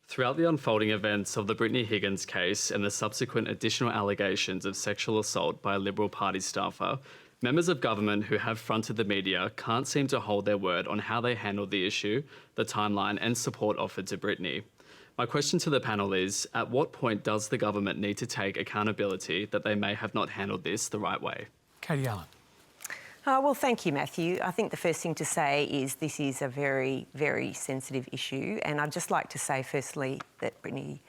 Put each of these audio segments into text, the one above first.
Throughout the unfolding events of the Brittany Higgins case and the subsequent additional allegations of sexual assault by a Liberal Party staffer, members of government who have fronted the media can't seem to hold their word on how they handled the issue, the timeline and support offered to Brittany. My question to the panel is, at what point does the government need to take accountability that they may have not handled this the right way? Katie Allen. Well, thank you, Matthew. I think the first thing to say is this is a very, very sensitive issue. And I'd just like to say, firstly, that Brittany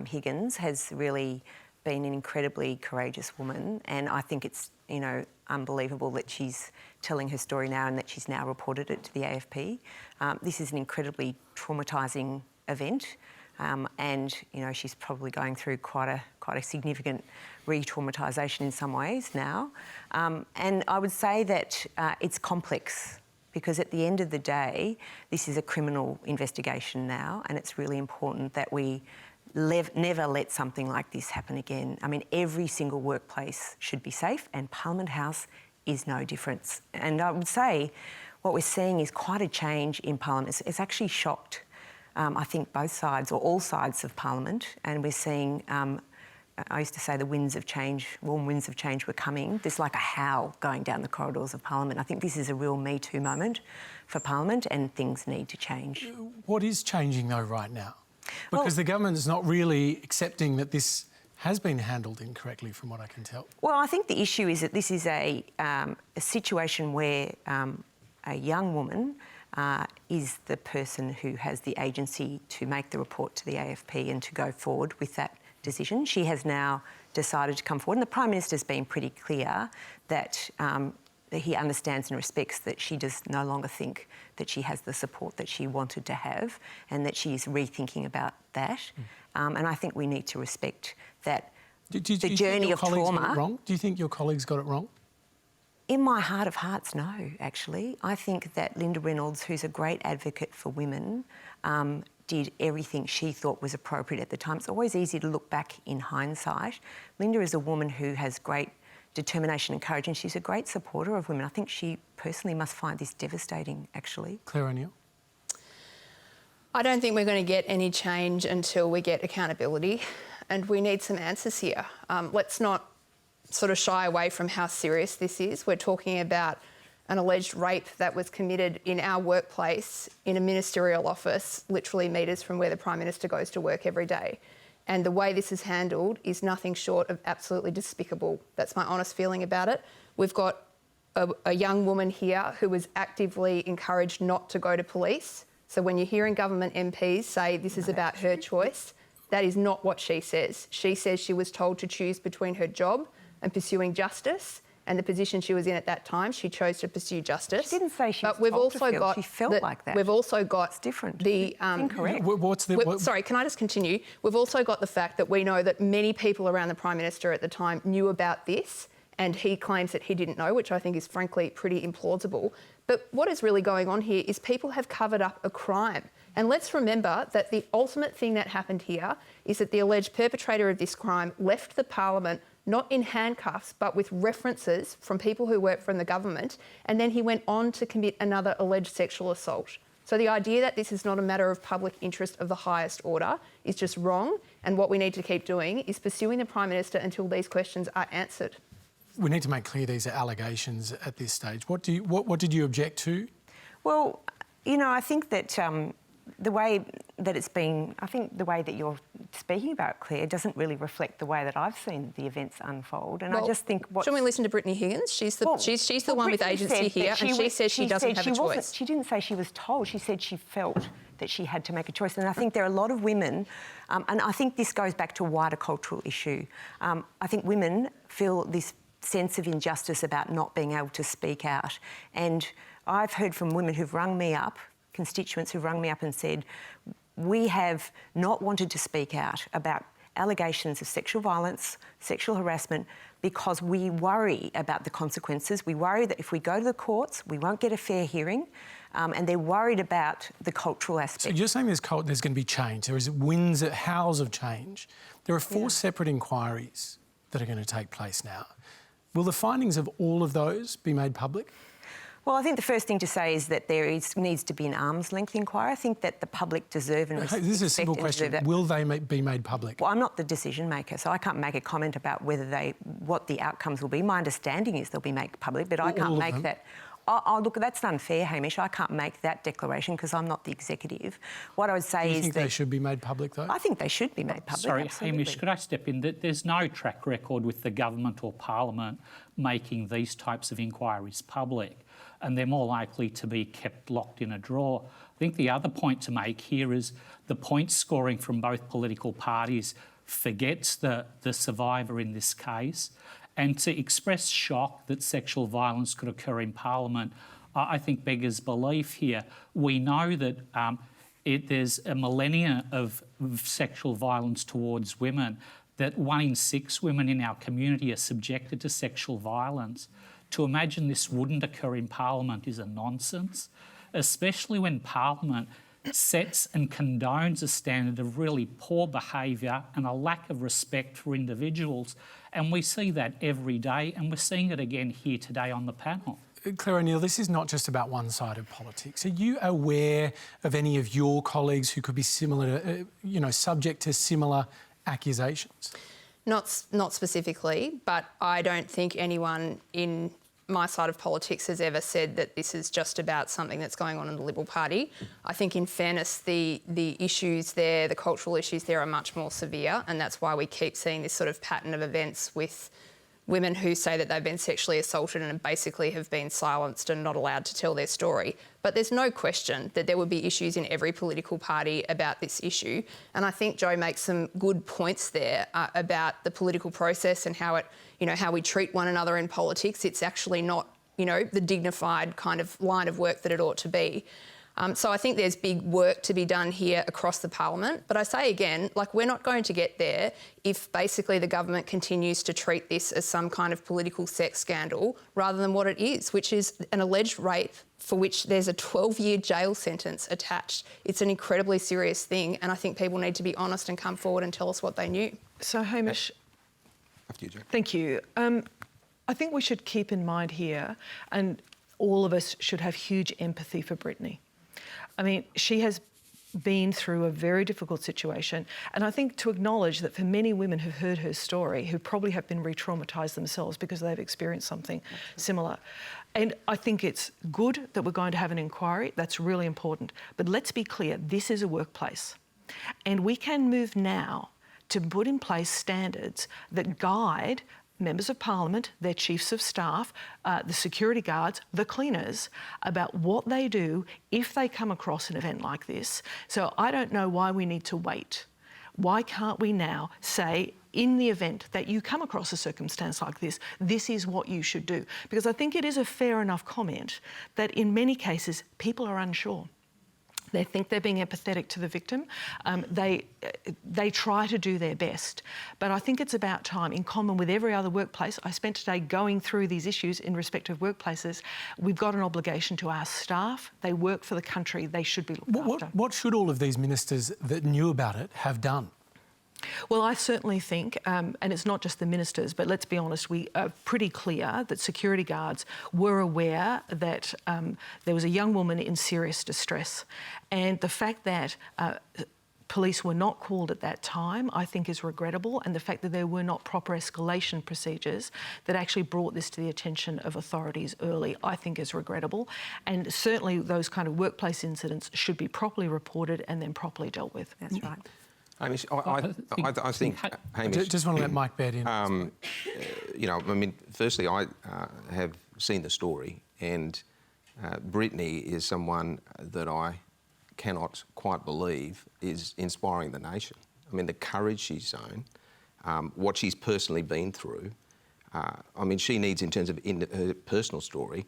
Higgins has really been an incredibly courageous woman. And I think it's, unbelievable that she's telling her story now and that she's now reported it to the AFP. This is an incredibly traumatising event. And she's probably going through quite a significant re-traumatisation in some ways now. And I would say that it's complex because at the end of the day, this is a criminal investigation now, and it's really important that we never let something like this happen again. I mean, every single workplace should be safe, and Parliament House is no different. And I would say what we're seeing is quite a change in Parliament. It's actually shocked I think both sides or all sides of Parliament, and we're seeing, I used to say the winds of change, warm winds of change were coming. There's like a howl going down the corridors of Parliament. I think this is a real Me Too moment for Parliament and things need to change. What is changing though right now? Because the government is not really accepting that this has been handled incorrectly from what I can tell. Well, I think the issue is that this is a situation where a young woman is the person who has the agency to make the report to the AFP and to go forward with that decision. She has now decided to come forward, and the Prime Minister's been pretty clear that he understands and respects that she does no longer think that she has the support that she wanted to have and that she is rethinking about that. And I think we need to respect that the journey of trauma... Do you think your colleagues got it wrong? In my heart of hearts, no, actually. I think that Linda Reynolds, who's a great advocate for women, did everything she thought was appropriate at the time. It's always easy to look back in hindsight. Linda is a woman who has great determination and courage, and she's a great supporter of women. I think she personally must find this devastating, actually. Clare O'Neill? I don't think we're going to get any change until we get accountability, and we need some answers here. Let's not sort of shy away from how serious this is. We're talking about an alleged rape that was committed in our workplace in a ministerial office, literally metres from where the Prime Minister goes to work every day. And the way this is handled is nothing short of absolutely despicable. That's my honest feeling about it. We've got a young woman here who was actively encouraged not to go to police. So when you're hearing government MPs say this is about her choice, that is not what she says. She says she was told to choose between her job and pursuing justice, and the position she was in at that time, she chose to pursue justice. She didn't say she was told to feel. She felt like that. We've also got... It's different. The, incorrect. Sorry, can I just continue? We've also got the fact that we know that many people around the Prime Minister at the time knew about this, and he claims that he didn't know, which I think is frankly pretty implausible. But what is really going on here is people have covered up a crime. And let's remember that the ultimate thing that happened here is that the alleged perpetrator of this crime left the Parliament not in handcuffs, but with references from people who work for the government, and then he went on to commit another alleged sexual assault. So the idea that this is not a matter of public interest of the highest order is just wrong, and what we need to keep doing is pursuing the Prime Minister until these questions are answered. We need to make clear these are allegations at this stage. What did you object to? Well, I think that the way that it's been, I think the way that you're speaking about, Claire, doesn't really reflect the way that I've seen the events unfold. And I just think... Shouldn't we listen to Brittany Higgins? She's the one with agency here, and she says she doesn't have a choice. She didn't say she was told. She said she felt that she had to make a choice. And I think there are a lot of women, and I think this goes back to a wider cultural issue. I think women feel this sense of injustice about not being able to speak out. And I've heard from women who've rung me up, constituents who've rung me up and said, we have not wanted to speak out about allegations of sexual violence, sexual harassment, because we worry about the consequences. We worry that if we go to the courts, we won't get a fair hearing, and they're worried about the cultural aspect. So you're saying there's going to be change. There is howls of change. There are 4 separate inquiries that are going to take place now. Will the findings of all of those be made public? Well, I think the first thing to say is that needs to be an arm's length inquiry. I think that the public deserve and This is a simple question. Will they be made public? Well, I'm not the decision maker, so I can't make a comment about what the outcomes will be. My understanding is they'll be made public, but I can't make that. Oh, look, that's unfair, Hamish. I can't make that declaration because I'm not the executive. What I would say is Do you think they should be made public, though? I think they should be made public. Sorry, absolutely. Hamish, could I step in? There's no track record with the government or parliament making these types of inquiries public, and they're more likely to be kept locked in a drawer. I think the other point to make here is the point scoring from both political parties forgets the survivor in this case. And to express shock that sexual violence could occur in Parliament, I think beggars belief here. We know that there's a millennia of sexual violence towards women, that 1 in 6 women in our community are subjected to sexual violence. To imagine this wouldn't occur in Parliament is a nonsense, especially when Parliament sets and condones a standard of really poor behaviour and a lack of respect for individuals. And we see that every day, and we're seeing it again here today on the panel. Clare O'Neill, this is not just about one side of politics. Are you aware of any of your colleagues who could be similar, subject to similar accusations? Not specifically, but I don't think anyone in my side of politics has ever said that this is just about something that's going on in the Liberal Party. I think, in fairness, the issues there, the cultural issues there are much more severe, and that's why we keep seeing this sort of pattern of events with women who say that they've been sexually assaulted and basically have been silenced and not allowed to tell their story. But there's no question that there would be issues in every political party about this issue. And I think Joe makes some good points there about the political process and how we treat one another in politics. It's actually not, the dignified kind of line of work that it ought to be. So I think there's big work to be done here across the parliament. But I say again, we're not going to get there if basically the government continues to treat this as some kind of political sex scandal rather than what it is, which is an alleged rape for which there's a 12-year jail sentence attached. It's an incredibly serious thing, and I think people need to be honest and come forward and tell us what they knew. So, Hamish, after you, Jo. Thank you. I think we should keep in mind here, and all of us should have huge empathy for Brittany. I mean, she has been through a very difficult situation, and I think to acknowledge that for many women who've heard her story, who probably have been re-traumatised themselves because they've experienced something similar. And I think it's good that we're going to have an inquiry. That's really important. But let's be clear, this is a workplace. And we can move now to put in place standards that guide members of parliament, their chiefs of staff, the security guards, the cleaners, about what they do if they come across an event like this. So I don't know why we need to wait. Why can't we now say, in the event that you come across a circumstance like this, this is what you should do? Because I think it is a fair enough comment that in many cases people are unsure. They think they're being empathetic to the victim. They try to do their best. But I think it's about time, in common with every other workplace. I spent today going through these issues in respect of workplaces. We've got an obligation to our staff. They work for the country. They should be looked after. What should all of these ministers that knew about it have done? Well, I certainly think, and it's not just the ministers, but let's be honest, we are pretty clear that security guards were aware that there was a young woman in serious distress. And the fact that police were not called at that time, I think is regrettable. And the fact that there were not proper escalation procedures that actually brought this to the attention of authorities early, I think is regrettable. And certainly those kind of workplace incidents should be properly reported and then properly dealt with. That's right. Hamish, I think, Hamish... Just want to let Mike Baird in. Firstly, I have seen the story, and Brittany is someone that I cannot quite believe is inspiring the nation. I mean, the courage she's shown, what she's personally been through. She needs, in terms of her personal story,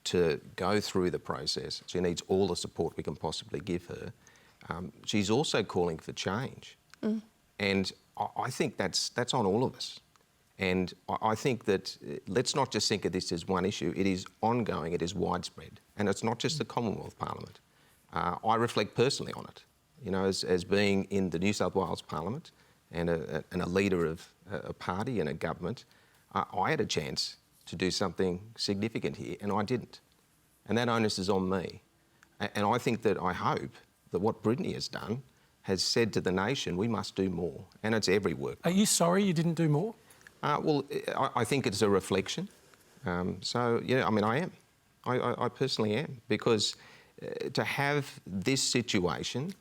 to go through the process. She needs all the support we can possibly give her. She's also calling for change. And I think that's on all of us. And I think that let's not just think of this as one issue. It is ongoing, it is widespread. And it's not just the Commonwealth Parliament. I reflect personally on it. As being in the New South Wales Parliament and a leader of a party and a government, I had a chance to do something significant here, and I didn't. And that onus is on me. And I think that, I hope that what Brittany has done has said to the nation, we must do more. And it's every work. Are you sorry you didn't do more? Well, I think it's a reflection. So, yeah, I mean, I am. I personally am. Because to have this situation,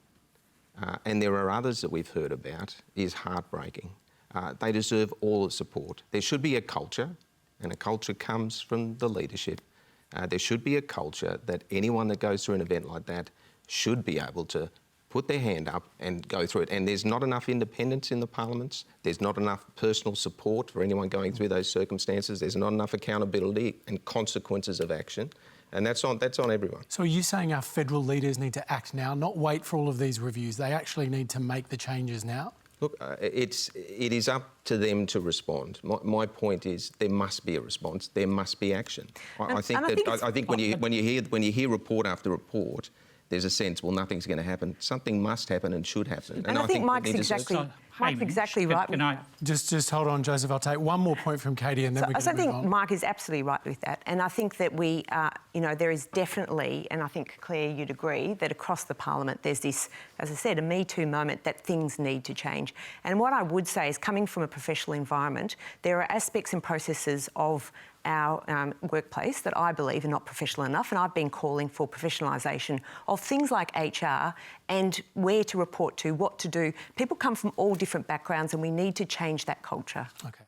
and there are others that we've heard about, is heartbreaking. They deserve all the support. There should be a culture, and a culture comes from the leadership. There should be a culture that anyone that goes through an event like that should be able to put their hand up and go through it. And there's not enough independence in the parliaments. There's not enough personal support for anyone going through those circumstances. There's not enough accountability and consequences of action. And that's on everyone. So are you saying our federal leaders need to act now, not wait for all of these reviews? They actually need to make the changes now? Look, it is up to them to respond. My point is there must be a response. There must be action. I think when you hear report after report, there's a sense, well, nothing's going to happen. Something must happen and should happen. And I think Mike's exactly right. Can I just hold on, Joseph. I'll take one more point from Katie and then we can move on. I think Mike is absolutely right with that. And I think that we, there is definitely, and I think, Clare, you'd agree, that across the parliament there's this, as I said, a Me Too moment that things need to change. And what I would say is, coming from a professional environment, there are aspects and processes of our workplace that I believe are not professional enough, and I've been calling for professionalisation of things like HR and where to report to, what to do. People come from all different backgrounds and we need to change that culture. Okay.